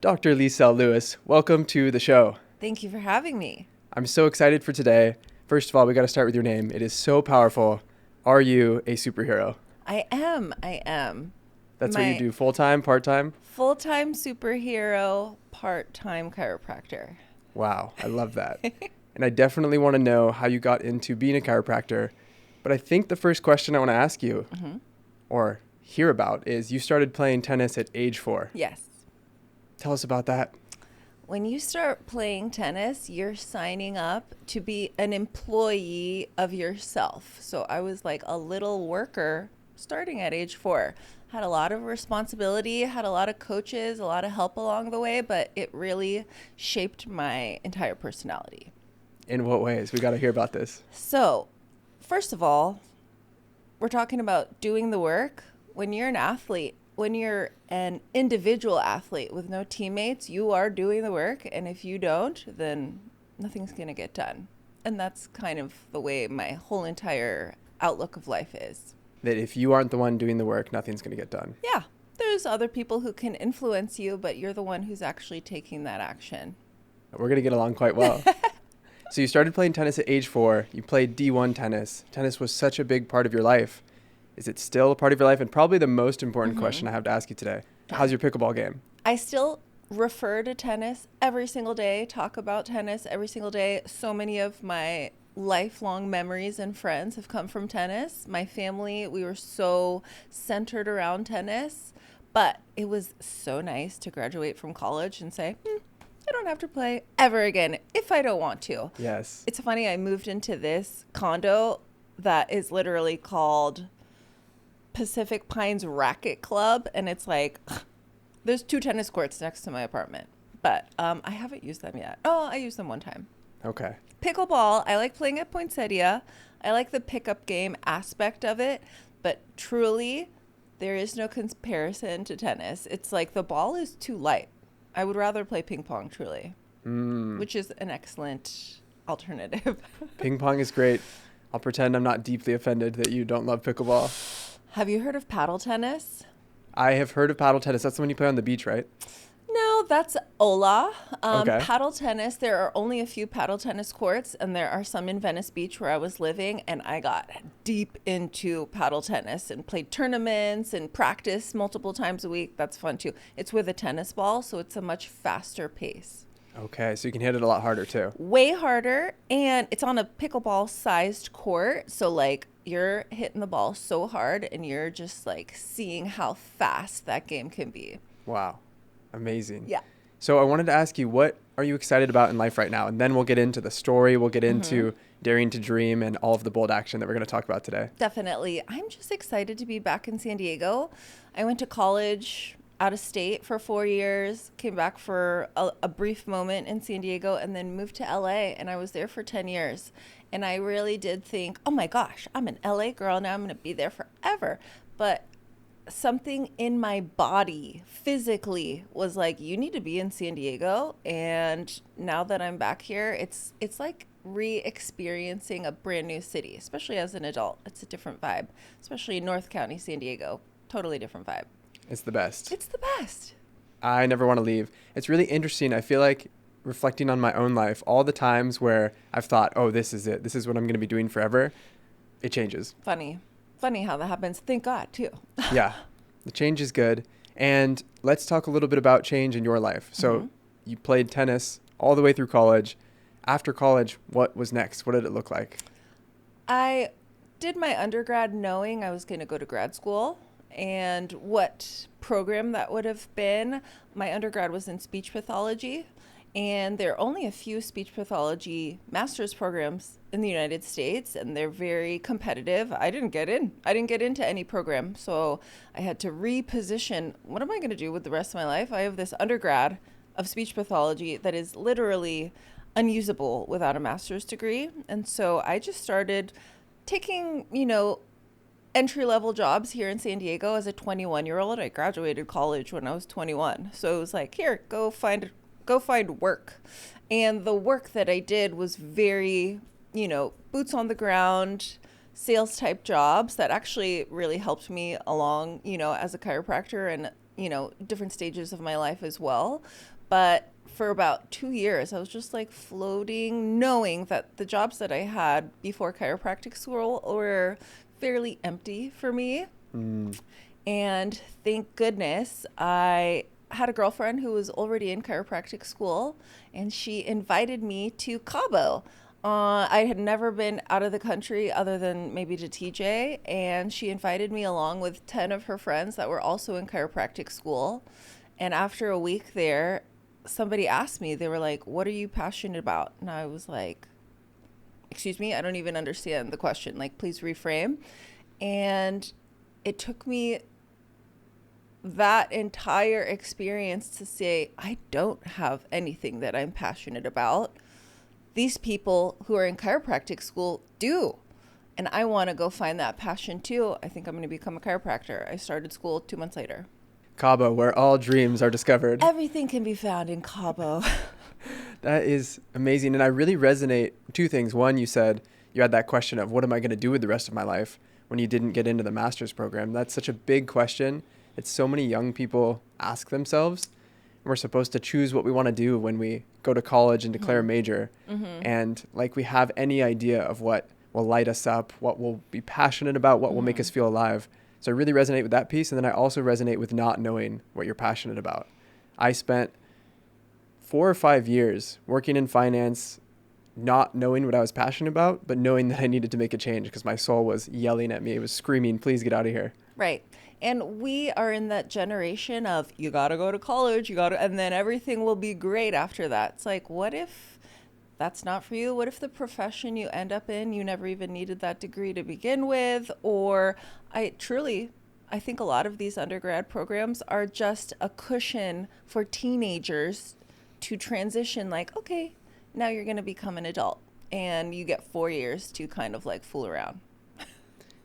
Dr. Lisel Lewis, welcome to the show. Thank you for having me. I'm so excited for today. First of all, we got to start with your name. It is so powerful. Are you a superhero? I am. That's what you do, full-time, part-time? Full-time superhero, part-time chiropractor. Wow, I love that. And I definitely want to know how you got into being a chiropractor. But I think the first question I want to ask you, or hear about, is you started playing tennis at age 4. Yes. Tell us about that. When you start playing tennis, you're signing up to be an employee of yourself. So I was like a little worker starting at age 4. Had a lot of responsibility, had a lot of coaches, a lot of help along the way, but it really shaped my entire personality. In what ways? We got to hear about this. So, first of all, we're talking about doing the work. When you're an athlete, when you're an individual athlete with no teammates, you are doing the work. And if you don't, then nothing's going to get done. And that's kind of the way my whole entire outlook of life is. That if you aren't the one doing the work, nothing's going to get done. Yeah. There's other people who can influence you, but you're the one who's actually taking that action. We're going to get along quite well. So you started playing tennis at age 4. You played D1 tennis. Tennis was such a big part of your life. Is it still a part of your life? And probably the most important question I have to ask you today. How's your pickleball game? I still refer to tennis every single day, talk about tennis every single day. So many of my lifelong memories and friends have come from tennis. My family, we were so centered around tennis. But it was so nice to graduate from college and say, I don't have to play ever again if I don't want to. Yes. It's funny, I moved into this condo that is literally called Pacific Pines Racket Club, and it's like there's 2 tennis courts next to my apartment, but I haven't used them yet. I used them one time. Okay. Pickleball, I like playing at poinsettia. I like the pickup game aspect of it, but truly there is no comparison to tennis. It's like the ball is too light. I would rather play ping pong, truly, which is an excellent alternative. Ping pong is great. I'll pretend I'm not deeply offended that you don't love pickleball. Have you heard of paddle tennis? I have heard of paddle tennis. That's the one you play on the beach, right? No, that's Ola. Okay. Paddle tennis, there are only a few paddle tennis courts, and there are some in Venice Beach where I was living, and I got deep into paddle tennis and played tournaments and practiced multiple times a week. That's fun too. It's with a tennis ball, so it's a much faster pace. Okay, so you can hit it a lot harder too. Way harder, and it's on a pickleball-sized court, so like you're hitting the ball so hard, and you're just like seeing how fast that game can be. Wow. Amazing. Yeah. So I wanted to ask you, what are you excited about in life right now? And then we'll get into the story. We'll get into daring to dream and all of the bold action that we're going to talk about today. Definitely. I'm just excited to be back in San Diego. I went to college out of state for 4 years, came back for a brief moment in San Diego, and then moved to LA, and I was there for 10 years. And I really did think, oh my gosh, I'm an LA girl now. I'm going to be there forever. But something in my body physically was like, you need to be in San Diego. And now that I'm back here, it's like re-experiencing a brand new city, especially as an adult. It's a different vibe, especially in North County, San Diego. Totally different vibe. It's the best. It's the best. I never want to leave. It's really interesting. I feel like reflecting on my own life, all the times where I've thought, oh, this is it. This is what I'm going to be doing forever. It changes. Funny how that happens. Thank God, too. Yeah, the change is good. And let's talk a little bit about change in your life. So you played tennis all the way through college. After college, what was next? What did it look like? I did my undergrad knowing I was going to go to grad school. And what program that would have been, my undergrad was in speech pathology. And there are only a few speech pathology master's programs in the United States, and they're very competitive. I didn't get into any program, so I had to reposition. What am I going to do with the rest of my life? I have this undergrad of speech pathology that is literally unusable without a master's degree. And so I just started taking, entry-level jobs here in San Diego as a 21-year-old. I graduated college when I was 21. So it was like, here, go find work. And the work that I did was very, boots on the ground, sales type jobs that actually really helped me along, as a chiropractor and different stages of my life as well. But for about 2 years, I was just like floating, knowing that the jobs that I had before chiropractic school were fairly empty for me. And thank goodness I had a girlfriend who was already in chiropractic school, and she invited me to Cabo. I had never been out of the country other than maybe to TJ, and she invited me along with 10 of her friends that were also in chiropractic school. And after a week there, somebody asked me, they were like, "What are you passionate about?" And I was like, "Excuse me, I don't even understand the question. Like, please reframe." And it took me that entire experience to say, I don't have anything that I'm passionate about. These people who are in chiropractic school do. And I want to go find that passion too. I think I'm going to become a chiropractor. I started school 2 months later. Cabo, where all dreams are discovered. Everything can be found in Cabo. That is amazing. And I really resonate. Two things. One, you said you had that question of what am I going to do with the rest of my life when you didn't get into the master's program. That's such a big question. It's so many young people ask themselves. We're supposed to choose what we want to do when we go to college and declare a major. And like we have any idea of what will light us up, what we'll be passionate about, what will make us feel alive. So I really resonate with that piece. And then I also resonate with not knowing what you're passionate about. I spent 4 or 5 years working in finance, not knowing what I was passionate about, but knowing that I needed to make a change because my soul was yelling at me. It was screaming, please get out of here. Right. And we are in that generation of you got to go to college, and then everything will be great after that. It's like, what if that's not for you? What if the profession you end up in, you never even needed that degree to begin with? Or I think a lot of these undergrad programs are just a cushion for teenagers to transition, like, okay, now you're going to become an adult and you get 4 years to kind of like fool around.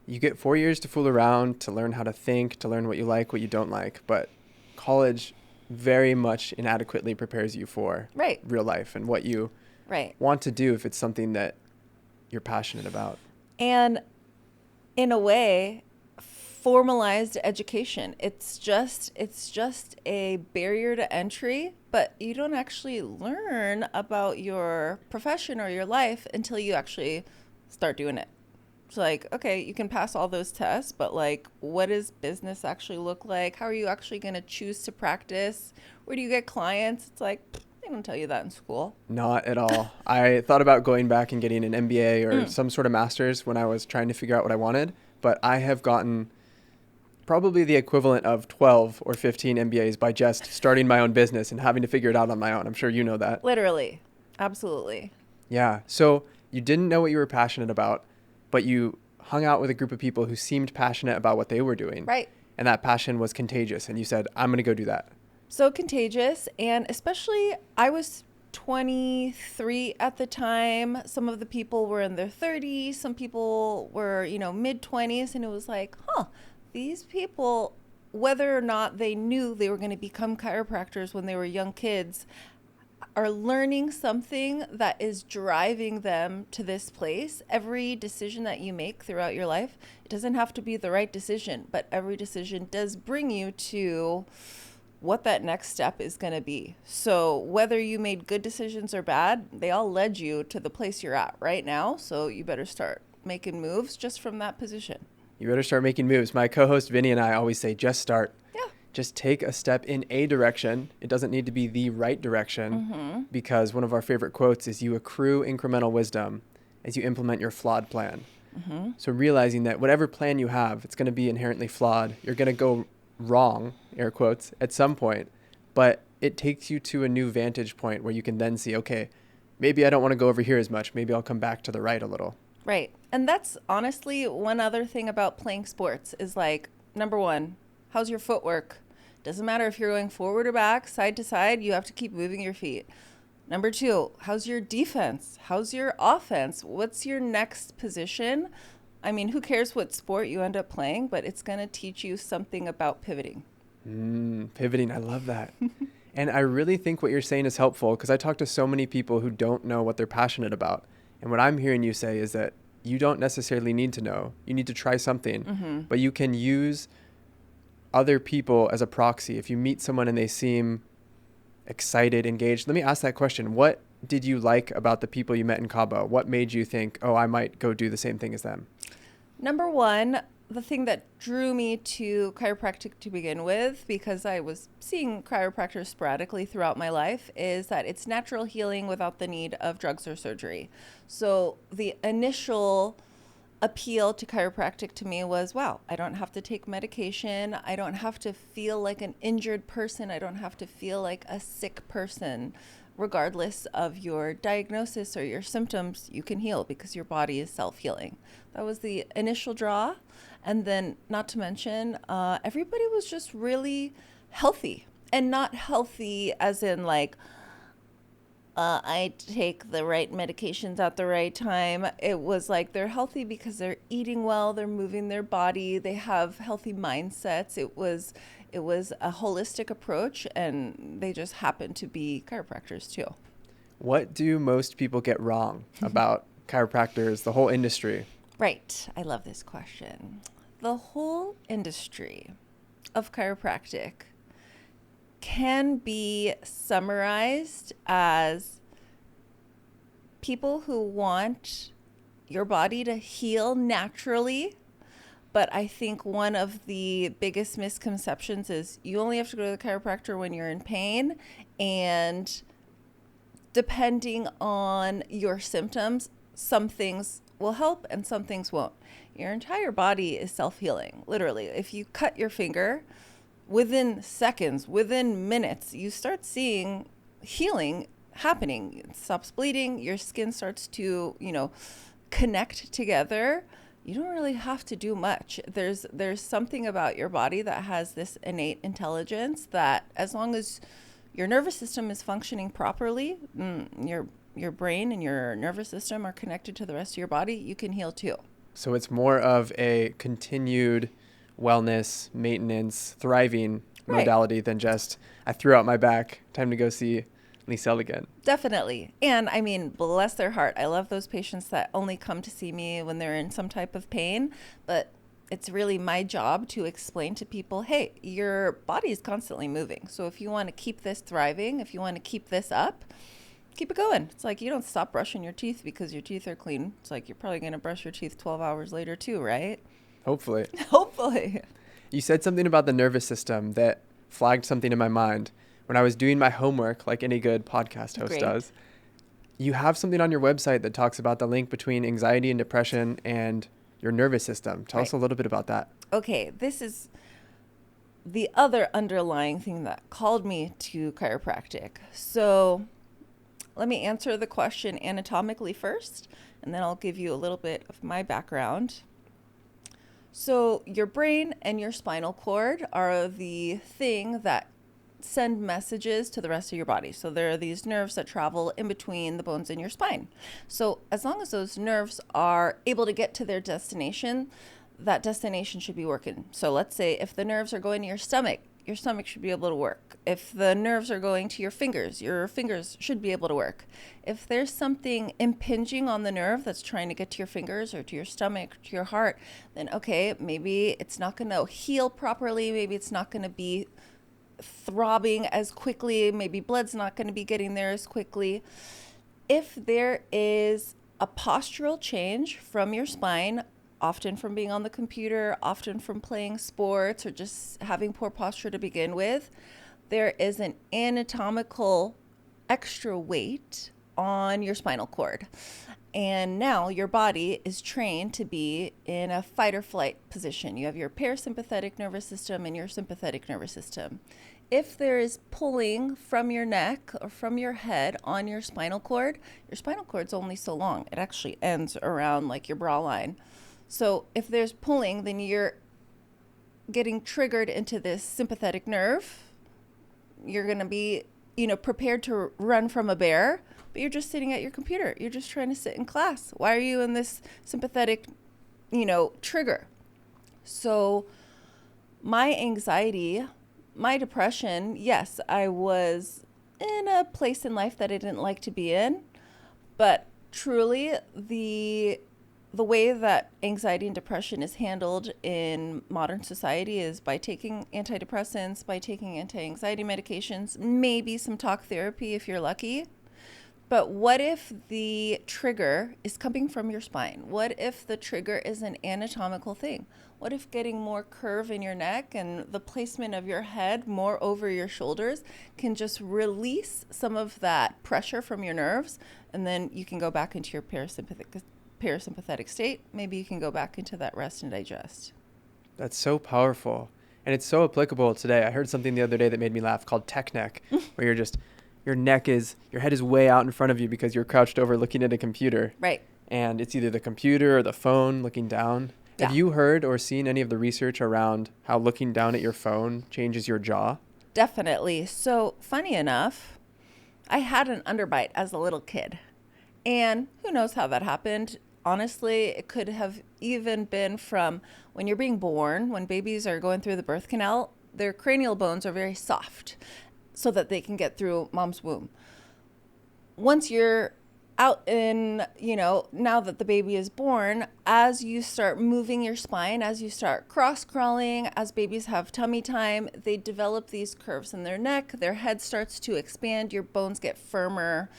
You get 4 years to fool around, to learn how to think, to learn what you like, what you don't like. But college very much inadequately prepares you for real life and what you want to do if it's something that you're passionate about. And in a way, formalized education. It's just a barrier to entry, but you don't actually learn about your profession or your life until you actually start doing it. It's like, okay, you can pass all those tests, but like, what does business actually look like? How are you actually going to choose to practice? Where do you get clients? It's like, they don't tell you that in school. Not at all. I thought about going back and getting an MBA or some sort of master's when I was trying to figure out what I wanted, but I have gotten probably the equivalent of 12 or 15 MBAs by just starting my own business and having to figure it out on my own. I'm sure you know that. Literally. Absolutely. Yeah. So you didn't know what you were passionate about, but you hung out with a group of people who seemed passionate about what they were doing. Right. And that passion was contagious. And you said, I'm going to go do that. So contagious. And especially, I was 23 at the time. Some of the people were in their 30s. Some people were, mid 20s. And it was like, these people, whether or not they knew they were going to become chiropractors when they were young kids, are learning something that is driving them to this place. Every decision that you make throughout your life, it doesn't have to be the right decision, but every decision does bring you to what that next step is going to be. So whether you made good decisions or bad, they all led you to the place you're at right now. So you better start making moves just from that position. You better start making moves. My co-host Vinny and I always say, just start. Yeah. Just take a step in a direction. It doesn't need to be the right direction because one of our favorite quotes is you accrue incremental wisdom as you implement your flawed plan. So realizing that whatever plan you have, it's going to be inherently flawed. You're going to go wrong, air quotes, at some point, but it takes you to a new vantage point where you can then see, okay, maybe I don't want to go over here as much. Maybe I'll come back to the right a little. Right. And that's honestly one other thing about playing sports is like, number one, how's your footwork? Doesn't matter if you're going forward or back, side to side, you have to keep moving your feet. Number two, how's your defense? How's your offense? What's your next position? I mean, who cares what sport you end up playing, but it's going to teach you something about pivoting. Pivoting, I love that. And I really think what you're saying is helpful because I talk to so many people who don't know what they're passionate about. And what I'm hearing you say is that you don't necessarily need to know. You need to try something, but you can use other people as a proxy? If you meet someone and they seem excited, engaged, let me ask that question. What did you like about the people you met in Cabo? What made you think, oh, I might go do the same thing as them? Number one, the thing that drew me to chiropractic to begin with, because I was seeing chiropractors sporadically throughout my life, is that it's natural healing without the need of drugs or surgery. So the initial appeal to chiropractic to me was, wow, I don't have to take medication. I don't have to feel like an injured person. I don't have to feel like a sick person. Regardless of your diagnosis or your symptoms, you can heal because your body is self-healing. That was the initial draw. And then, not to mention, everybody was just really healthy, and not healthy as in like, I take the right medications at the right time. It was like they're healthy because they're eating well, they're moving their body, they have healthy mindsets. It was a holistic approach, and they just happen to be chiropractors too. What do most people get wrong about chiropractors, the whole industry? Right. I love this question. The whole industry of chiropractic can be summarized as people who want your body to heal naturally. But I think one of the biggest misconceptions is you only have to go to the chiropractor when you're in pain. And depending on your symptoms, some things will help and some things won't. Your entire body is self-healing. Literally, if you cut your finger, within seconds, within minutes, you start seeing healing happening. It stops bleeding, your skin starts to, connect together. You don't really have to do much. There's something about your body that has this innate intelligence that, as long as your nervous system is functioning properly, your brain and your nervous system are connected to the rest of your body, you can heal too. So it's more of a continued wellness, maintenance, thriving modality than just, I threw out my back, time to go see Lisel again. Definitely. And I mean, bless their heart. I love those patients that only come to see me when they're in some type of pain. But it's really my job to explain to people, hey, your body is constantly moving. So if you want to keep this thriving, if you want to keep this up, keep it going. It's like you don't stop brushing your teeth because your teeth are clean. It's like you're probably going to brush your teeth 12 hours later too, right? Hopefully. Hopefully. You said something about the nervous system that flagged something in my mind. When I was doing my homework, like any good podcast host does, you have something on your website that talks about the link between anxiety and depression and your nervous system. Tell us a little bit about that. Okay, this is the other underlying thing that called me to chiropractic. So let me answer the question anatomically first, and then I'll give you a little bit of my background. So your brain and your spinal cord are the thing that send messages to the rest of your body. So there are these nerves that travel in between the bones in your spine. So as long as those nerves are able to get to their destination, that destination should be working. So let's say if the nerves are going to your stomach should be able to work. If the nerves are going to your fingers should be able to work. If there's something impinging on the nerve that's trying to get to your fingers or to your stomach, to your heart, then okay, maybe it's not going to heal properly. Maybe it's not going to be throbbing as quickly. Maybe blood's not going to be getting there as quickly. If there is a postural change from your spine, often from being on the computer, often from playing sports or just having poor posture to begin with, there is an anatomical extra weight on your spinal cord. And now your body is trained to be in a fight or flight position. You have your parasympathetic nervous system and your sympathetic nervous system. If there is pulling from your neck or from your head on your spinal cord's only so long. It actually ends around like your bra line. So if there's pulling, then you're getting triggered into this sympathetic nerve. You're going to be, prepared to run from a bear, but you're just sitting at your computer. You're just trying to sit in class. Why are you in this sympathetic, trigger? So my anxiety, my depression, yes, I was in a place in life that I didn't like to be in, but truly the the way that anxiety and depression is handled in modern society is by taking antidepressants, by taking anti-anxiety medications, maybe some talk therapy if you're lucky. But what if the trigger is coming from your spine? What if the trigger is an anatomical thing? What if getting more curve in your neck and the placement of your head more over your shoulders can just release some of that pressure from your nerves, and then you can go back into your parasympathetic state. Maybe you can go back into that rest and digest. That's so powerful. And it's so applicable today. I heard something the other day that made me laugh called tech neck, where your head is way out in front of you because you're crouched over looking at a computer. Right. And it's either the computer or the phone looking down. Yeah. Have you heard or seen any of the research around how looking down at your phone changes your jaw? Definitely. So funny enough, I had an underbite as a little kid. And who knows how that happened? Honestly, it could have even been from when you're being born, when babies are going through the birth canal, their cranial bones are very soft so that they can get through mom's womb. Once you're out in, now that the baby is born, as you start moving your spine, as you start cross crawling, as babies have tummy time, they develop these curves in their neck, their head starts to expand, your bones get firmer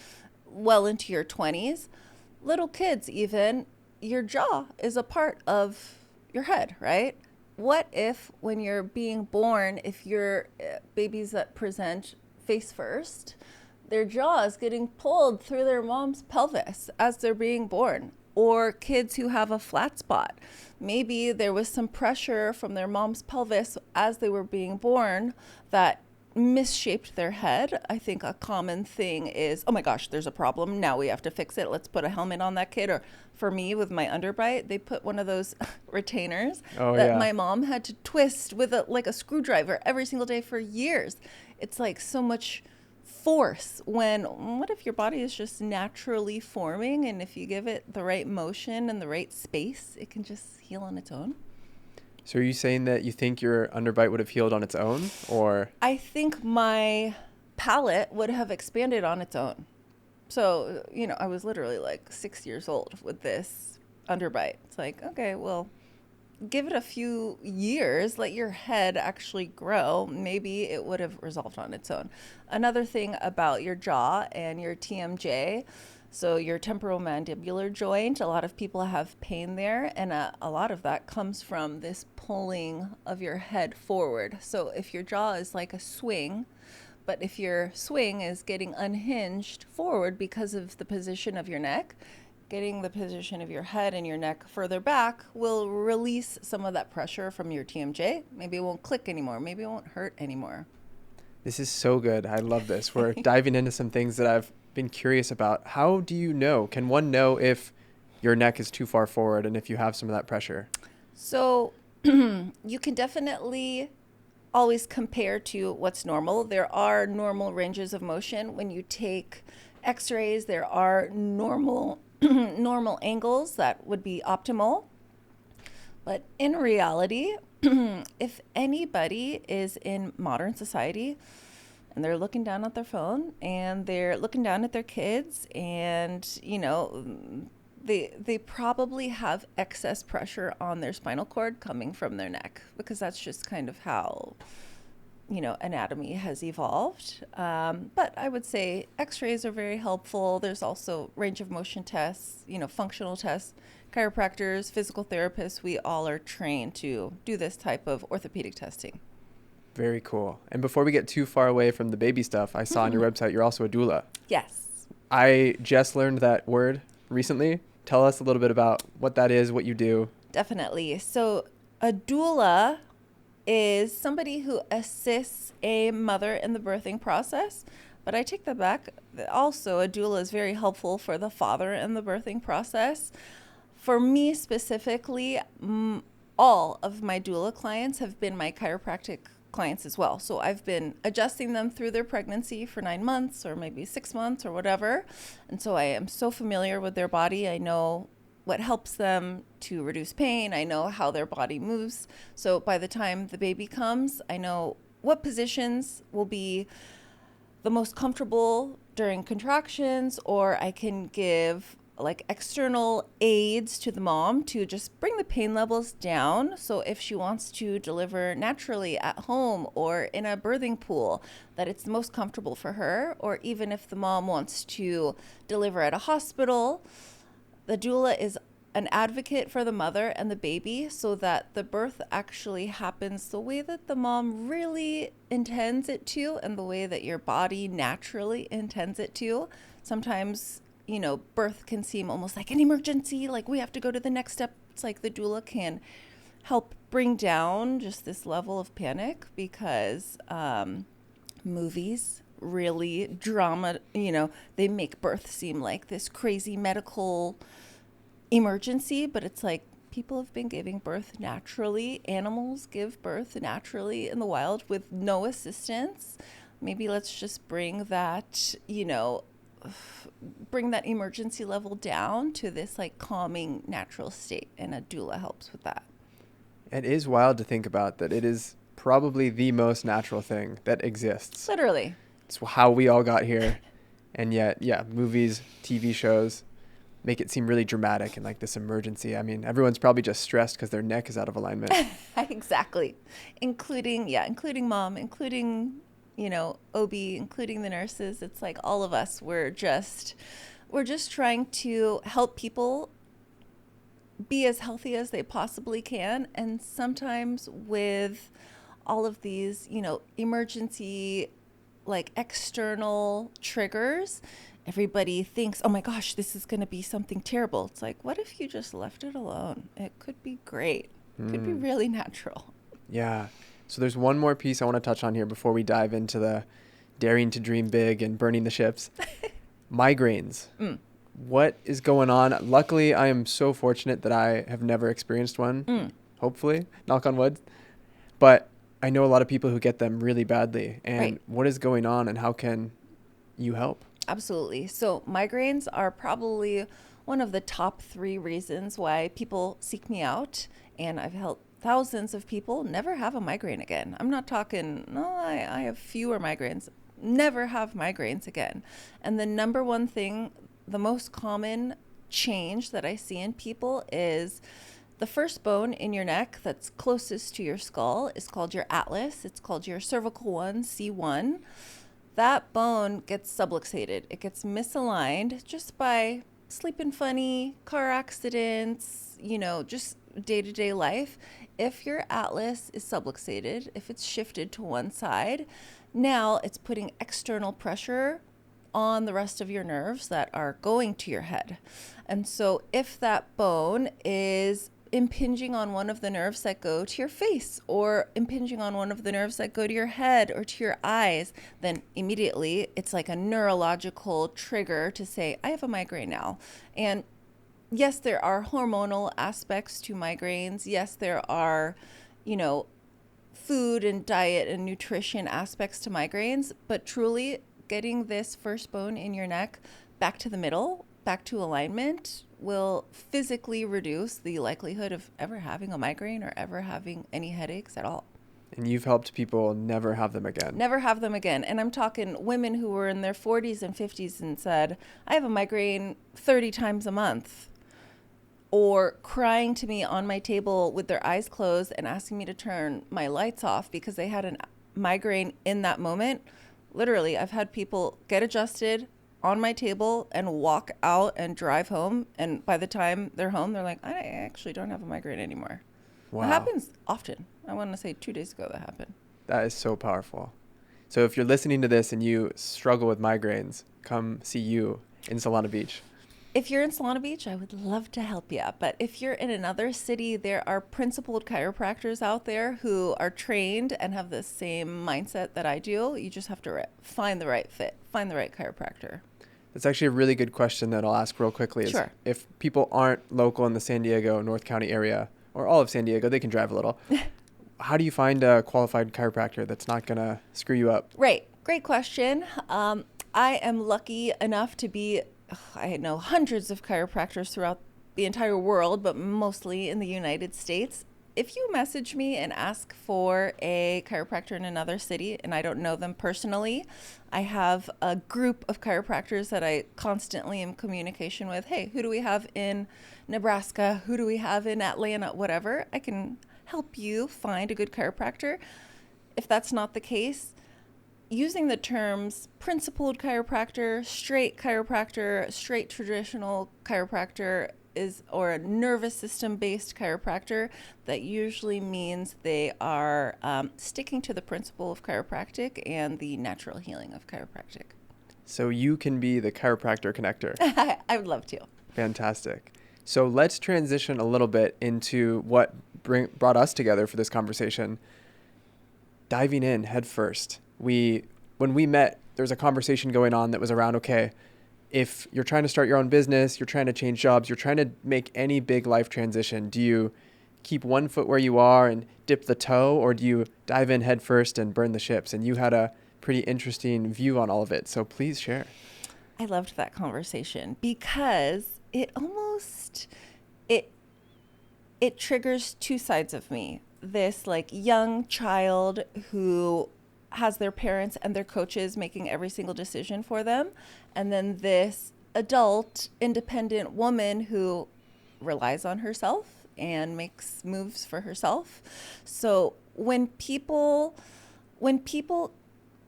well into your 20s. Little kids even, your jaw is a part of your head, right? What if when you're being born, if you're babies that present face first, their jaw is getting pulled through their mom's pelvis as they're being born? Or kids who have a flat spot. Maybe there was some pressure from their mom's pelvis as they were being born that misshaped their head. I think a common thing is, oh my gosh, there's a problem. Now we have to fix it. Let's put a helmet on that kid. Or for me, with my underbite, they put one of those retainers that my mom had to twist with like a screwdriver every single day for years. It's like so much force what if your body is just naturally forming, and if you give it the right motion and the right space, it can just heal on its own? So are you saying that you think your underbite would have healed on its own, or? I think my palate would have expanded on its own. So, I was literally like 6 years old with this underbite. It's like, okay, well, give it a few years, let your head actually grow. Maybe it would have resolved on its own. Another thing about your jaw and your TMJ, so your temporomandibular joint, a lot of people have pain there, and a lot of that comes from this pulling of your head forward. So if your jaw is like a swing, but if your swing is getting unhinged forward because of the position of your neck, getting the position of your head and your neck further back will release some of that pressure from your TMJ. Maybe it won't click anymore. Maybe it won't hurt anymore. This is so good. I love this. We're diving into some things that I've been curious about. How do you know? Can one know if your neck is too far forward and if you have some of that pressure? So you can definitely always compare to what's normal. There are normal ranges of motion. When you take x-rays, there are normal angles that would be optimal. But in reality, if anybody is in modern society and they're looking down at their phone and they're looking down at their kids, and they probably have excess pressure on their spinal cord coming from their neck, because that's just kind of how anatomy has evolved. But I would say x-rays are very helpful. There's also range of motion tests, functional tests. Chiropractors, physical therapists, we all are trained to do this type of orthopedic testing. Very cool. And before we get too far away from the baby stuff, I saw on your website you're also a doula. Yes. I just learned that word recently. Tell us a little bit about what that is, what you do. Definitely. So a doula is somebody who assists a mother in the birthing process. But I take that back. Also, a doula is very helpful for the father in the birthing process. For me specifically, all of my doula clients have been my chiropractic clients as well. So I've been adjusting them through their pregnancy for 9 months or maybe 6 months or whatever. And so I am so familiar with their body. I know what helps them to reduce pain. I know how their body moves. So by the time the baby comes, I know what positions will be the most comfortable during contractions, or I can give like external aids to the mom to just bring the pain levels down. So if she wants to deliver naturally at home or in a birthing pool, that it's the most comfortable for her. Or even if the mom wants to deliver at a hospital, the doula is an advocate for the mother and the baby so that the birth actually happens the way that the mom really intends it to and the way that your body naturally intends it to. Sometimes, birth can seem almost like an emergency, like we have to go to the next step. It's like the doula can help bring down just this level of panic because movies really they make birth seem like this crazy medical emergency, but it's like people have been giving birth naturally. Animals give birth naturally in the wild with no assistance. Maybe let's just bring that, bring that emergency level down to this like calming natural state, and a doula helps with that. It is wild to think about that it is probably the most natural thing that exists. Literally. It's how we all got here. And yet, movies, TV shows make it seem really dramatic and like this emergency. I mean, everyone's probably just stressed because their neck is out of alignment. Exactly. Including mom, including, OB, including the nurses. It's like all of us, we're just trying to help people be as healthy as they possibly can. And sometimes with all of these, emergency, like external triggers, everybody thinks, oh my gosh, this is going to be something terrible. It's like, what if you just left it alone? It could be great. It could be really natural. Yeah. So there's one more piece I want to touch on here before we dive into the daring to dream big and burning the ships. Migraines. What is going on? Luckily, I am so fortunate that I have never experienced one. Hopefully, knock on wood. But I know a lot of people who get them really badly. And Right. What is going on and how can you help? Absolutely. So migraines are probably one of the top 3 reasons why people seek me out. And I've helped thousands of people never have a migraine again. I'm not talking, no, I have fewer migraines. Never have migraines again. And the number one thing, the most common change that I see in people is the first bone in your neck that's closest to your skull is called your atlas. It's called your cervical 1, C1. That bone gets subluxated. It gets misaligned just by sleeping funny, car accidents, just day-to-day life. If your atlas is subluxated, if it's shifted to one side, now it's putting external pressure on the rest of your nerves that are going to your head. And so if that bone is impinging on one of the nerves that go to your face or impinging on one of the nerves that go to your head or to your eyes, then immediately it's like a neurological trigger to say, I have a migraine now. And yes, there are hormonal aspects to migraines. Yes, there are, food and diet and nutrition aspects to migraines, but truly getting this first bone in your neck back to the middle, back to alignment, will physically reduce the likelihood of ever having a migraine or ever having any headaches at all. And you've helped people never have them again. Never have them again. And I'm talking women who were in their 40s and 50s and said, I have a migraine 30 times a month. Or crying to me on my table with their eyes closed and asking me to turn my lights off because they had a migraine in that moment. Literally, I've had people get adjusted on my table and walk out and drive home. And by the time they're home, they're like, I actually don't have a migraine anymore. Wow. It happens often. I want to say 2 days ago that happened. That is so powerful. So if you're listening to this and you struggle with migraines, come see you in Solana Beach. If you're in Solana Beach, I would love to help you. But if you're in another city, there are principled chiropractors out there who are trained and have the same mindset that I do. You just have to find the right fit, find the right chiropractor. That's actually a really good question that I'll ask real quickly. Sure. If people aren't local in the San Diego, North County area, or all of San Diego, they can drive a little. How do you find a qualified chiropractor that's not going to screw you up? Right. Great question. I am lucky enough to be, I know hundreds of chiropractors throughout the entire world, but mostly in the United States. if you message me and ask for a chiropractor in another city and I don't know them personally, I have a group of chiropractors that I constantly am in communication with. Hey, who do we have in Nebraska? Who do we have in Atlanta? Whatever. I can help you find a good chiropractor. If that's not the case, using the terms principled chiropractor, straight traditional chiropractor or a nervous system based chiropractor, that usually means they are sticking to the principle of chiropractic and the natural healing of chiropractic. So you can be the chiropractor connector. I would love to. Fantastic. So let's transition a little bit into what brought us together for this conversation. Diving in head first. When we met, there was a conversation going on that was around, okay, if you're trying to start your own business, you're trying to change jobs, you're trying to make any big life transition, do you keep one foot where you are and dip the toe, or do you dive in head first and burn the ships? And you had a pretty interesting view on all of it. So please share. I loved that conversation because it triggers two sides of me. This like young child who has their parents and their coaches making every single decision for them. And then this adult, independent woman who relies on herself and makes moves for herself. So when people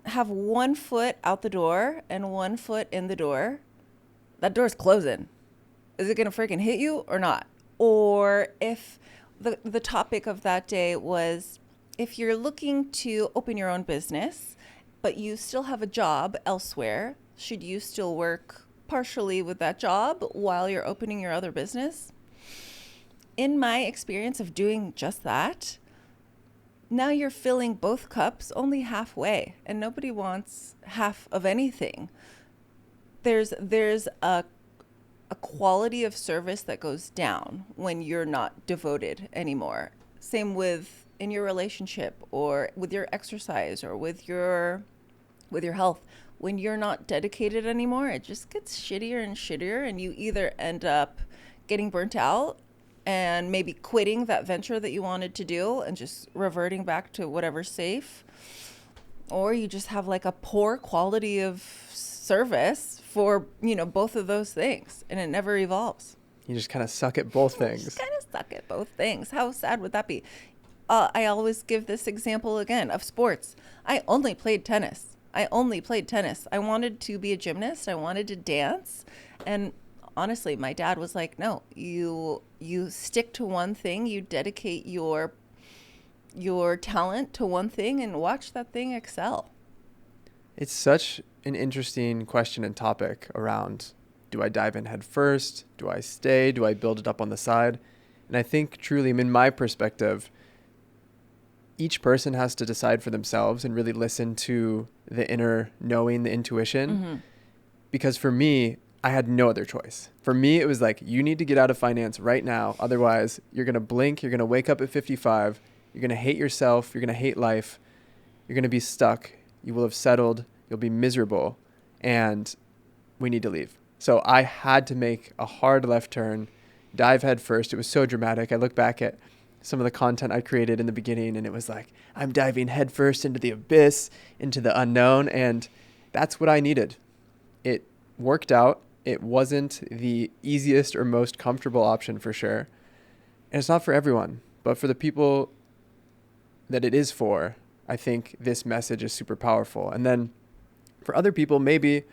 have one foot out the door and one foot in the door, that door's closing. Is it going to freaking hit you or not? Or if the topic of that day was, if you're looking to open your own business, but you still have a job elsewhere, should you still work partially with that job while you're opening your other business? In my experience of doing just that, now you're filling both cups only halfway, and nobody wants half of anything. There's a quality of service that goes down when you're not devoted anymore. Same with in your relationship or with your exercise or with your health. When you're not dedicated anymore, it just gets shittier and shittier, and you either end up getting burnt out and maybe quitting that venture that you wanted to do and just reverting back to whatever's safe, or you just have like a poor quality of service for, both of those things, and it never evolves. You just kind of suck at both things. Just kind of suck at both things. How sad would that be? I always give this example again of sports. I only played tennis. I wanted to be a gymnast. I wanted to dance. And honestly, my dad was like, no, you stick to one thing. You dedicate your talent to one thing and watch that thing excel. It's such an interesting question and topic around, do I dive in head first? Do I stay? Do I build it up on the side? And I think truly, in my perspective, each person has to decide for themselves and really listen to the inner knowing, the intuition. Mm-hmm. Because for me, I had no other choice. For me, it was like, you need to get out of finance right now. Otherwise, you're going to blink. You're going to wake up at 55. You're going to hate yourself. You're going to hate life. You're going to be stuck. You will have settled. You'll be miserable. And we need to leave. So I had to make a hard left turn, dive head first. It was so dramatic. I look back at some of the content I created in the beginning, and it was like, I'm diving headfirst into the abyss, into the unknown, and that's what I needed. It worked out. It wasn't the easiest or most comfortable option for sure. And it's not for everyone, but for the people that it is for, I think this message is super powerful. And then for other people, maybe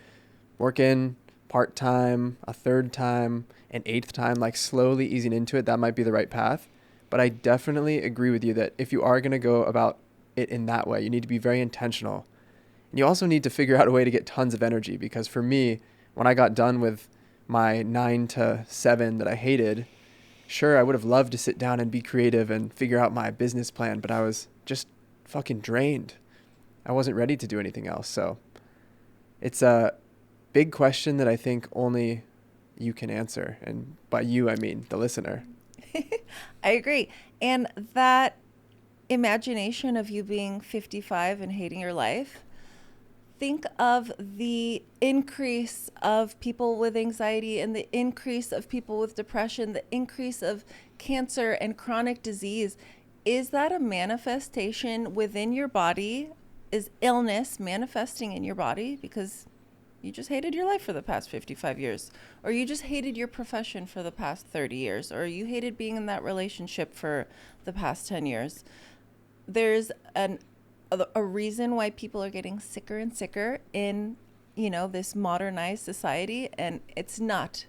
working part-time, a third time, an eighth time, like slowly easing into it, that might be the right path. But I definitely agree with you that if you are going to go about it in that way, you need to be very intentional. And you also need to figure out a way to get tons of energy, because for me, when I got done with my 9 to 7 that I hated, sure, I would have loved to sit down and be creative and figure out my business plan, but I was just fucking drained. I wasn't ready to do anything else. So it's a big question that I think only you can answer. And by you, I mean the listener. I agree. And that imagination of you being 55 and hating your life, think of the increase of people with anxiety and the increase of people with depression, the increase of cancer and chronic disease. is that a manifestation within your body? Is illness manifesting in your body because you just hated your life for the past 55 years, or you just hated your profession for the past 30 years, or you hated being in that relationship for the past 10 years? There's a reason why people are getting sicker and sicker in, this modernized society, and it's not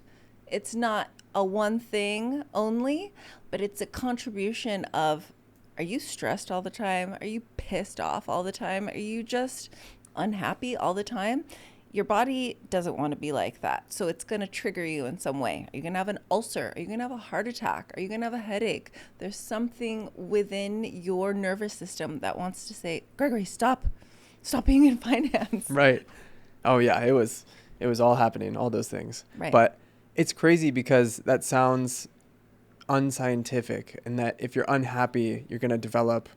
a one thing only, but it's a contribution of, are you stressed all the time? Are you pissed off all the time? Are you just unhappy all the time? Your body doesn't want to be like that. So it's going to trigger you in some way. Are you going to have an ulcer? Are you going to have a heart attack? Are you going to have a headache? There's something within your nervous system that wants to say, Gregory, stop being in finance. Right. Oh yeah, it was all happening, all those things. Right. But it's crazy because that sounds unscientific, and that if you're unhappy, you're going to develop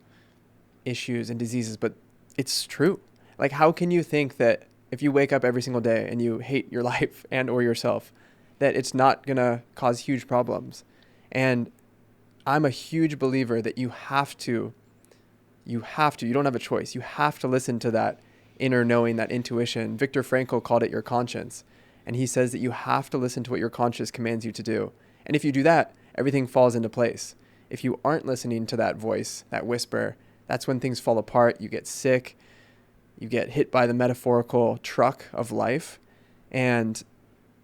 issues and diseases, but it's true. Like, how can you think that if you wake up every single day and you hate your life and or yourself, that it's not going to cause huge problems? And I'm a huge believer that you don't have a choice. You have to listen to that inner knowing, that intuition. Viktor Frankl called it your conscience. And he says that you have to listen to what your conscience commands you to do. And if you do that, everything falls into place. If you aren't listening to that voice, that whisper, that's when things fall apart. You get sick. You get hit by the metaphorical truck of life. And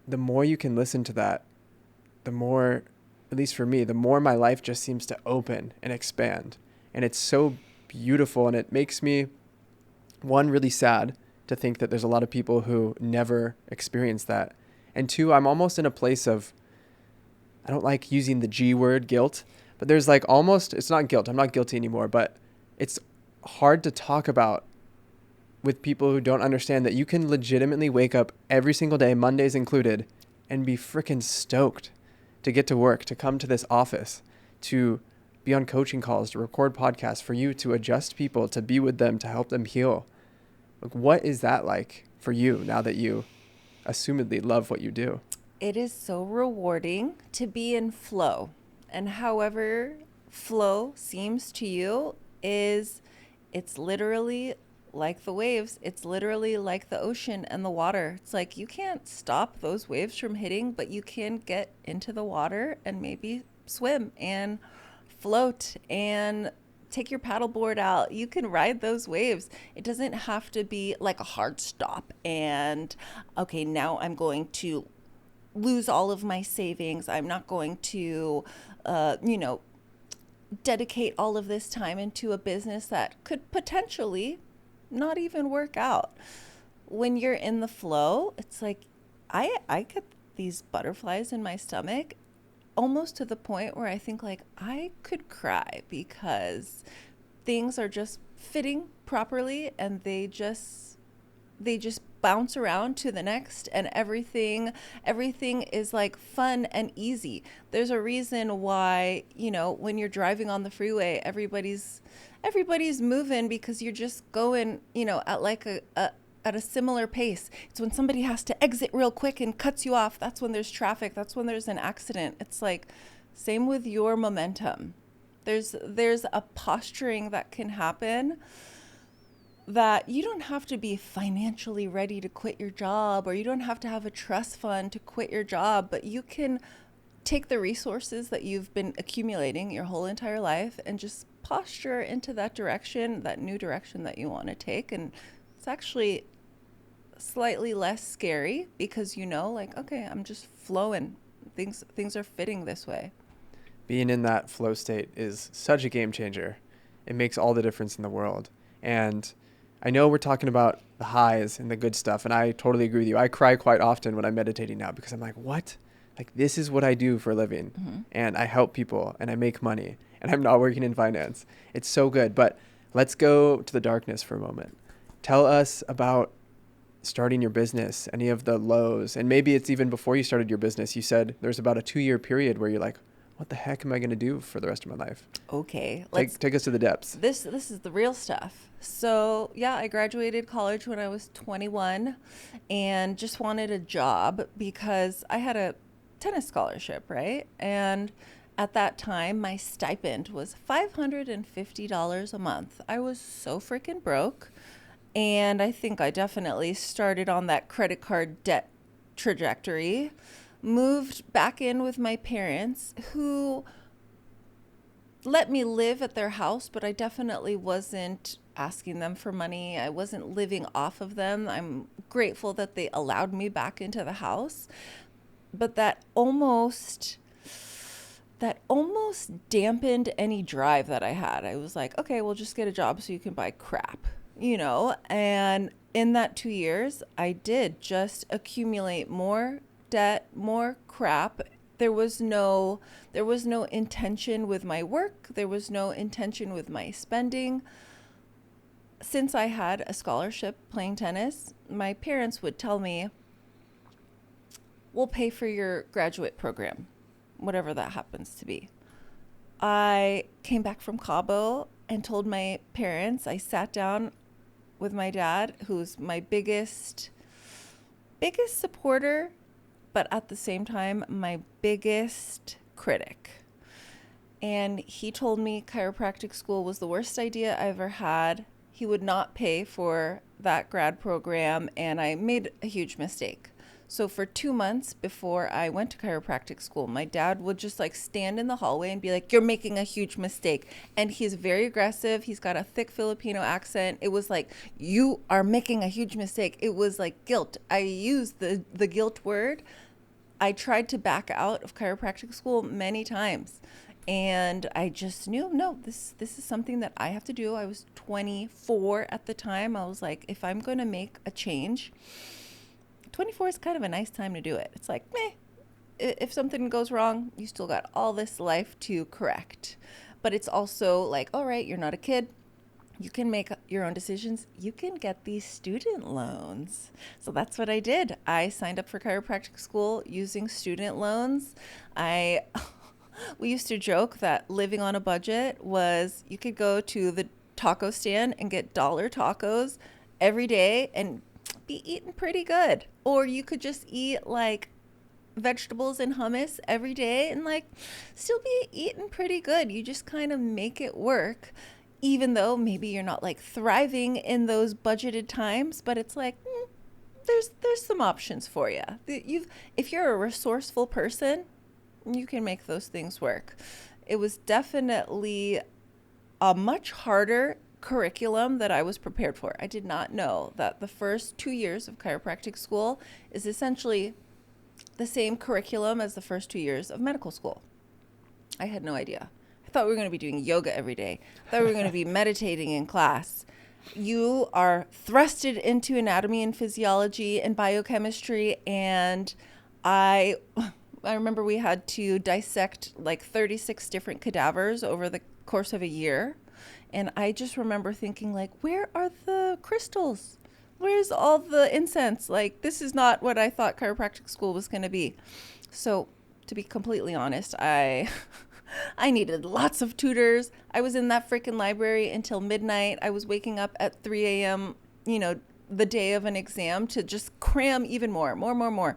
the more you can listen to that, the more, at least for me, the more my life just seems to open and expand. And it's so beautiful. And it makes me, one, really sad to think that there's a lot of people who never experience that. And two, I'm almost in a place of, I don't like using the G word, guilt, but there's like almost, it's not guilt. I'm not guilty anymore, but it's hard to talk about with people who don't understand that you can legitimately wake up every single day, Mondays included, and be freaking stoked to get to work, to come to this office, to be on coaching calls, to record podcasts, for you to adjust people, to be with them, to help them heal. Like, what is that like for you now that you assumedly love what you do? It is so rewarding to be in flow. And however flow seems to you, it's literally like the waves. It's literally like the ocean and the water. It's like you can't stop those waves from hitting, but you can get into the water and maybe swim and float and take your paddleboard out. You can ride those waves. It doesn't have to be like a hard stop and, okay, now I'm going to lose all of my savings. I'm not going to, dedicate all of this time into a business that could potentially not even work out. When you're in the flow, it's like I get these butterflies in my stomach, almost to the point where I think like I could cry because things are just fitting properly and they just bounce around to the next, and everything is like fun and easy. There's a reason why, when you're driving on the freeway, everybody's moving because you're just going, at like at a similar pace. It's when somebody has to exit real quick and cuts you off, that's when there's traffic, that's when there's an accident. It's like same with your momentum. There's a posturing that can happen that you don't have to be financially ready to quit your job, or you don't have to have a trust fund to quit your job, but you can take the resources that you've been accumulating your whole entire life and just posture into that direction, that new direction that you want to take. And it's actually slightly less scary because like, okay, I'm just flowing. Things are fitting this way. Being in that flow state is such a game changer. It makes all the difference in the world. And I know we're talking about the highs and the good stuff, and I totally agree with you. I cry quite often when I'm meditating now because I'm like, what? Like, this is what I do for a living. Mm-hmm. And I help people and I make money and I'm not working in finance. It's so good. But let's go to the darkness for a moment. Tell us about starting your business, any of the lows, and maybe it's even before you started your business. You said there's about a 2-year period where you're like, what the heck am I going to do for the rest of my life? Okay. Take us to the depths. This is the real stuff. So yeah, I graduated college when I was 21 and just wanted a job because I had a tennis scholarship, right? And At that time, my stipend was $550 a month. I was so freaking broke. And I think I definitely started on that credit card debt trajectory. Moved back in with my parents, who let me live at their house, but I definitely wasn't asking them for money. I wasn't living off of them. I'm grateful that they allowed me back into the house. But that almost dampened any drive that I had. I was like, okay, well, just get a job so you can buy crap, And in that 2 years, I did just accumulate more debt, more crap. There was no intention with my work. There was no intention with my spending. Since I had a scholarship playing tennis, my parents would tell me, we'll pay for your graduate program, whatever that happens to be. I came back from Cabo and told my parents. I sat down with my dad, who's my biggest supporter, but at the same time, my biggest critic. And he told me chiropractic school was the worst idea I ever had. He would not pay for that grad program, and I made a huge mistake. So for 2 months before I went to chiropractic school, my dad would just like stand in the hallway and be like, you're making a huge mistake. And he's very aggressive. He's got a thick Filipino accent. It was like, you are making a huge mistake. It was like guilt. I used the guilt word. I tried to back out of chiropractic school many times. And I just knew, no, this is something that I have to do. I was 24 at the time. I was like, if I'm going to make a change, 24 is kind of a nice time to do it. It's like, meh, if something goes wrong, you still got all this life to correct. But it's also like, all right, you're not a kid. You can make your own decisions. You can get these student loans. So that's what I did. I signed up for chiropractic school using student loans. We used to joke that living on a budget was you could go to the taco stand and get dollar tacos every day and be eating pretty good. Or you could just eat like vegetables and hummus every day and like still be eating pretty good. You just kind of make it work, even though maybe you're not like thriving in those budgeted times, but it's like, there's some options for you. If you're a resourceful person, you can make those things work. It was definitely a much harder curriculum that I was prepared for. I did not know that the first 2 years of chiropractic school is essentially the same curriculum as the first 2 years of medical school. I had no idea. I thought we were going to be doing yoga every day. I thought we were going to be meditating in class. You are thrusted into anatomy and physiology and biochemistry, and I remember we had to dissect like 36 different cadavers over the course of a year. And I just remember thinking like, where are the crystals? Where's all the incense? Like, this is not what I thought chiropractic school was going to be. So to be completely honest, I needed lots of tutors. I was in that freaking library until midnight. I was waking up at 3 a.m., the day of an exam to just cram even more.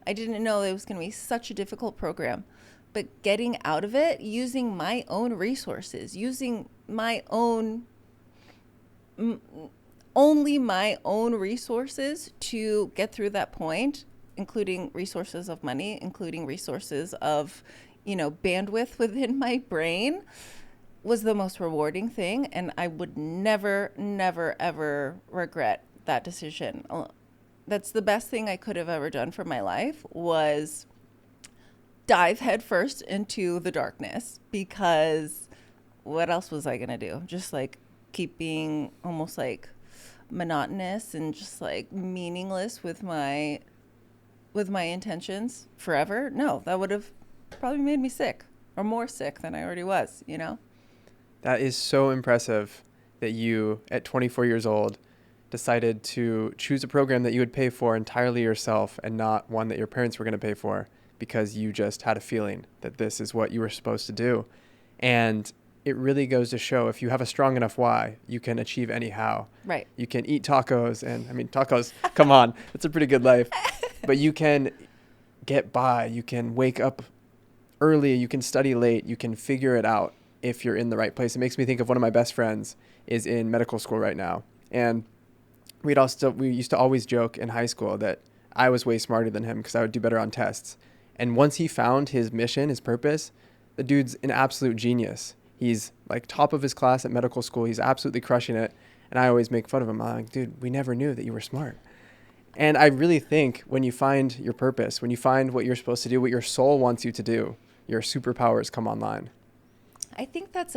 I didn't know it was going to be such a difficult program, but getting out of it, using my own resources, using only my own resources to get through that point, including resources of money, including resources of, bandwidth within my brain, was the most rewarding thing. And I would never, ever regret that decision. That's the best thing I could have ever done for my life, was dive headfirst into the darkness, because what else was I going to do? Just like keep being almost like monotonous and just like meaningless with my intentions forever? No, that would have probably made me sick, or more sick than I already was, That is so impressive that you, at 24 years old, decided to choose a program that you would pay for entirely yourself and not one that your parents were going to pay for, because you just had a feeling that this is what you were supposed to do. And it really goes to show, if you have a strong enough why, you can achieve any how. Right. You can eat tacos, and tacos, come on, it's a pretty good life. But you can get by. You can wake up early, you can study late, you can figure it out if you're in the right place. It makes me think of one of my best friends is in medical school right now. And we used to always joke in high school that I was way smarter than him because I would do better on tests. And once he found his mission, his purpose, the dude's an absolute genius. He's like top of his class at medical school. He's absolutely crushing it. And I always make fun of him. I'm like, dude, we never knew that you were smart. And I really think when you find your purpose, when you find what you're supposed to do, what your soul wants you to do, your superpowers come online. I think that's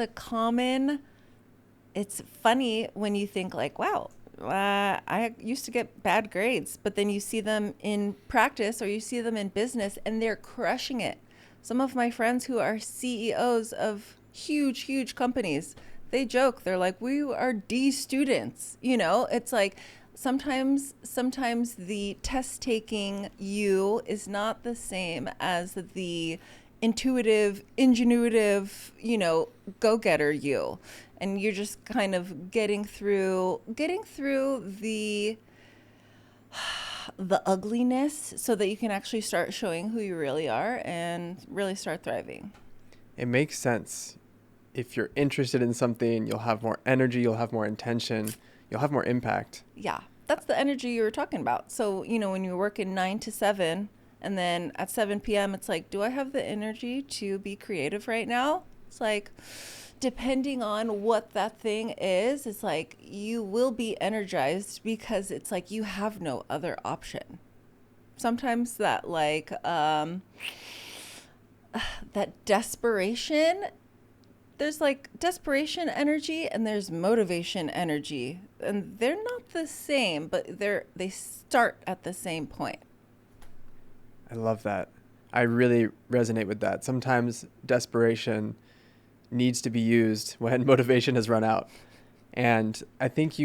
it's funny when you think like, wow, I used to get bad grades, but then you see them in practice or you see them in business and they're crushing it. Some of my friends who are CEOs of huge, huge companies, they joke, they're like, we are D students. It's like sometimes the test taking you is not the same as the intuitive, ingenuitive, go-getter you. And you're just kind of getting through the ugliness so that you can actually start showing who you really are and really start thriving. It makes sense. If you're interested in something, you'll have more energy, you'll have more intention, you'll have more impact. Yeah, that's the energy you were talking about. So, when you're working 9 to 7 and then at 7 p.m., it's like, do I have the energy to be creative right now? It's like, depending on what that thing is, it's like you will be energized because it's like you have no other option. Sometimes that that desperation, there's like desperation energy and there's motivation energy, and they're not the same, but they start at the same point. I love that. I really resonate with that. Sometimes desperation needs to be used when motivation has run out. And I think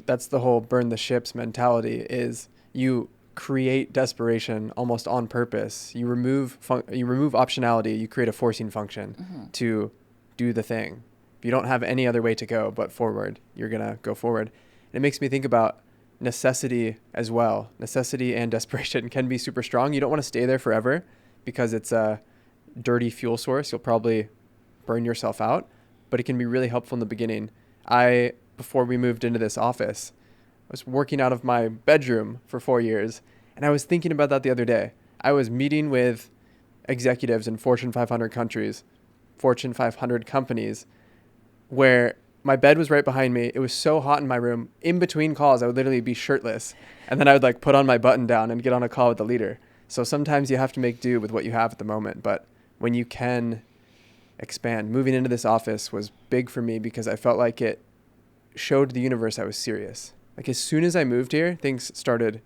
that's the whole burn the ships mentality, is you create desperation almost on purpose. You remove optionality, you create a forcing function to do the thing. If you don't have any other way to go but forward, you're going to go forward. And it makes me think about necessity as well. Necessity and desperation can be super strong. You don't want to stay there forever because it's a dirty fuel source. You'll probably burn yourself out, but it can be really helpful in the beginning. Before we moved into this office, I was working out of my bedroom for 4 years, and I was thinking about that the other day. I was meeting with executives in Fortune 500 countries, Fortune 500 companies, where my bed was right behind me. It was so hot in my room. In between calls, I would literally be shirtless, and then I would put on my button down and get on a call with the leader. So sometimes you have to make do with what you have at the moment, but when you can expand. Moving into this office was big for me because I felt like it showed the universe I was serious. Like as soon as I moved here, things started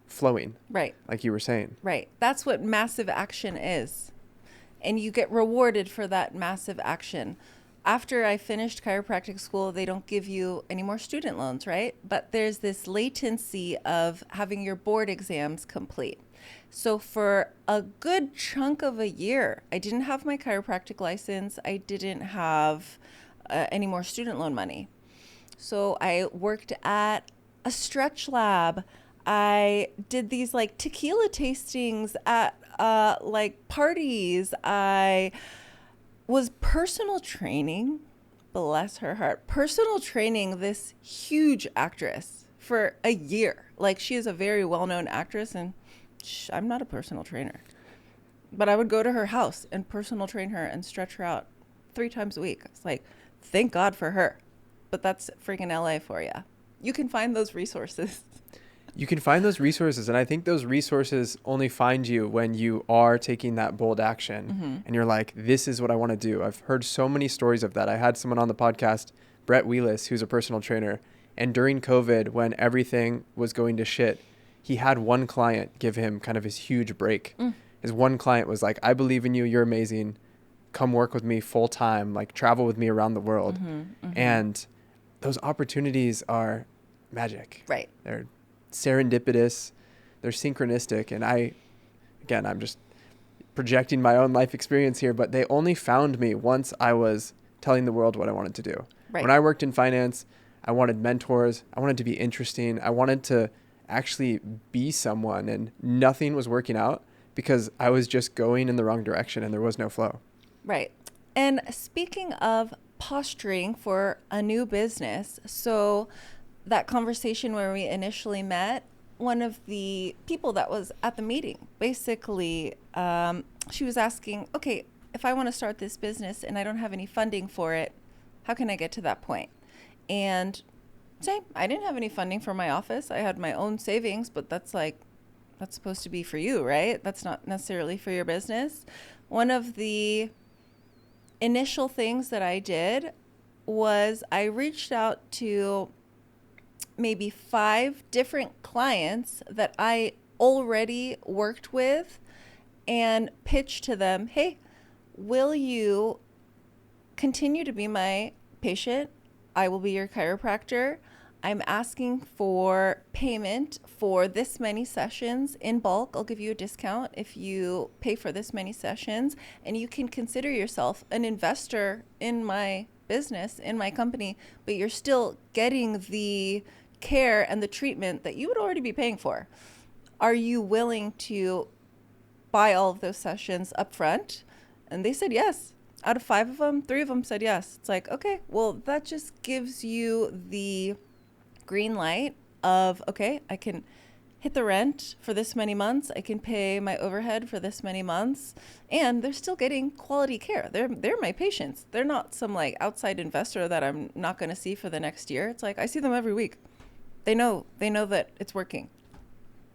flowing. Right. Like you were saying. Right. That's what massive action is. And you get rewarded for that massive action. After I finished chiropractic school, they don't give you any more student loans, right? But there's this latency of having your board exams complete. So for a good chunk of a year, I didn't have my chiropractic license. I didn't have any more student loan money. So I worked at a stretch lab. I did these tequila tastings at parties. I was personal training, bless her heart, personal training this huge actress for a year. She is a very well-known actress, and I'm not a personal trainer, but I would go to her house and personal train her and stretch her out 3 times a week. It's like, thank God for her. But that's freaking LA for you. You can find those resources. You can find those resources. And I think those resources only find you when you are taking that bold action and you're like, this is what I want to do. I've heard so many stories of that. I had someone on the podcast, Brett Wheelis, who's a personal trainer. And during COVID, when everything was going to shit, he had one client give him kind of his huge break. His one client was like, I believe in you. You're amazing. Come work with me full time, travel with me around the world. And those opportunities are magic. Right. They're serendipitous. They're synchronistic. And I'm just projecting my own life experience here, but they only found me once I was telling the world what I wanted to do. Right. When I worked in finance, I wanted mentors. I wanted to be interesting. I wanted to actually be someone, and nothing was working out because I was just going in the wrong direction and there was no flow. Right. And speaking of posturing for a new business, so that conversation where we initially met, one of the people that was at the meeting, basically, she was asking, okay, if I want to start this business and I don't have any funding for it, how can I get to that point? And same, I didn't have any funding for my office. I had my own savings, but that's supposed to be for you, right? That's not necessarily for your business. One of the initial things that I did was I reached out to maybe 5 different clients that I already worked with and pitched to them, hey, will you continue to be my patient? I will be your chiropractor. I'm asking for payment for this many sessions in bulk. I'll give you a discount if you pay for this many sessions, and you can consider yourself an investor in my business, in my company, but you're still getting the care and the treatment that you would already be paying for. Are you willing to buy all of those sessions up front? And they said yes. Out of 5 of them, 3 of them said yes. It's like, okay, well, that just gives you the green light of, okay, I can hit the rent for this many months. I can pay my overhead for this many months, and they're still getting quality care. They're my patients. They're not some like outside investor that I'm not going to see for the next year. It's like I see them every week. They know that it's working.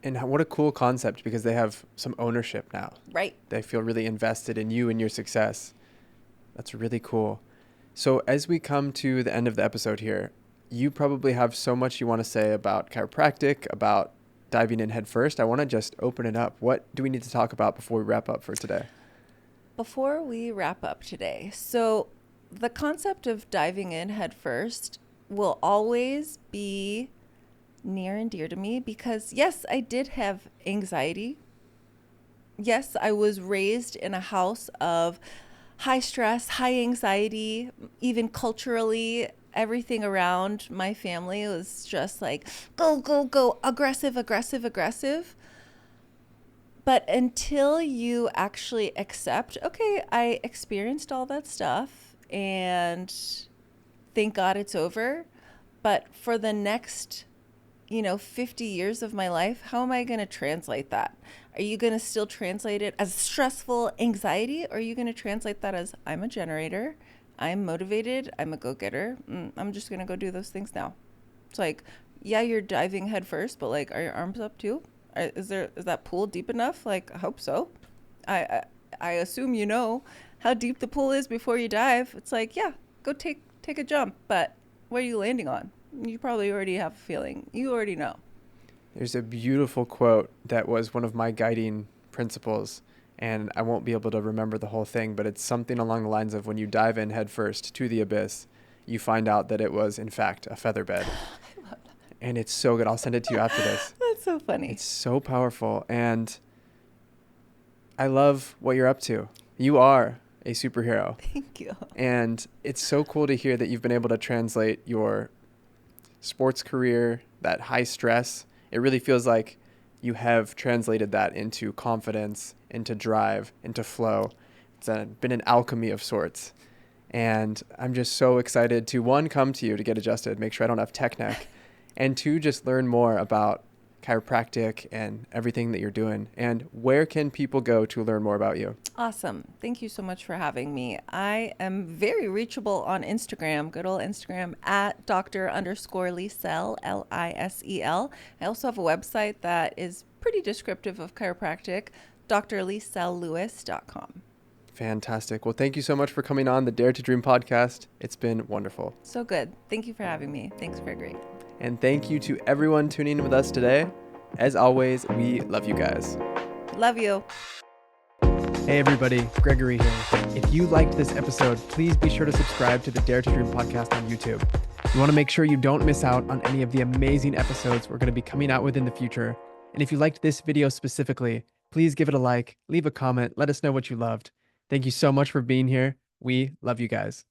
And what a cool concept, because they have some ownership now. Right. They feel really invested in you and your success. That's really cool. So as we come to the end of the episode here, you probably have so much you want to say about chiropractic, about diving in head first. I want to just open it up. What do we need to talk about before we wrap up for today? Before we wrap up today, so the concept of diving in head first will always be near and dear to me because, yes, I did have anxiety. Yes, I was raised in a house of high stress, high anxiety, even culturally. Everything around my family was just like, go, go, go, aggressive, aggressive, aggressive. But until you actually accept, okay, I experienced all that stuff and thank God it's over. But for the next 50 years of my life, how am I going to translate that? Are you going to still translate it as stressful anxiety? Or are you going to translate that as I'm a generator, I'm motivated, I'm a go-getter, I'm just going to go do those things now? It's like, yeah, you're diving head first, but like, are your arms up too? Is that pool deep enough? Like, I hope so. I assume you know how deep the pool is before you dive. It's like, yeah, go take a jump, but what are you landing on? You probably already have a feeling. You already know. There's a beautiful quote that was one of my guiding principles, and I won't be able to remember the whole thing, but it's something along the lines of when you dive in head first to the abyss, you find out that it was, in fact, a featherbed. I love that. And it's so good. I'll send it to you after this. That's so funny. It's so powerful, and I love what you're up to. You are a superhero. Thank you. And it's so cool to hear that you've been able to translate your sports career, that high stress. It really feels like you have translated that into confidence, into drive, into flow. It's been an alchemy of sorts. And I'm just so excited to, 1, come to you to get adjusted, make sure I don't have tech neck, and 2, just learn more about chiropractic and everything that you're doing. And where can people go to learn more about you? Awesome. Thank you so much for having me. I am very reachable on Instagram, good old Instagram, at Dr._Lisel, Lisel. I also have a website that is pretty descriptive of chiropractic, drlisellewis.com. Fantastic. Well, thank you so much for coming on the Dare to Dream podcast. It's been wonderful. So good. Thank you for having me. Thanks, Gregory. And thank you to everyone tuning in with us today. As always, we love you guys. Love you. Hey everybody, Gregory here. If you liked this episode, please be sure to subscribe to the Dare to Dream podcast on YouTube. You want to make sure you don't miss out on any of the amazing episodes we're going to be coming out with in the future. And if you liked this video specifically, please give it a like, leave a comment, let us know what you loved. Thank you so much for being here. We love you guys.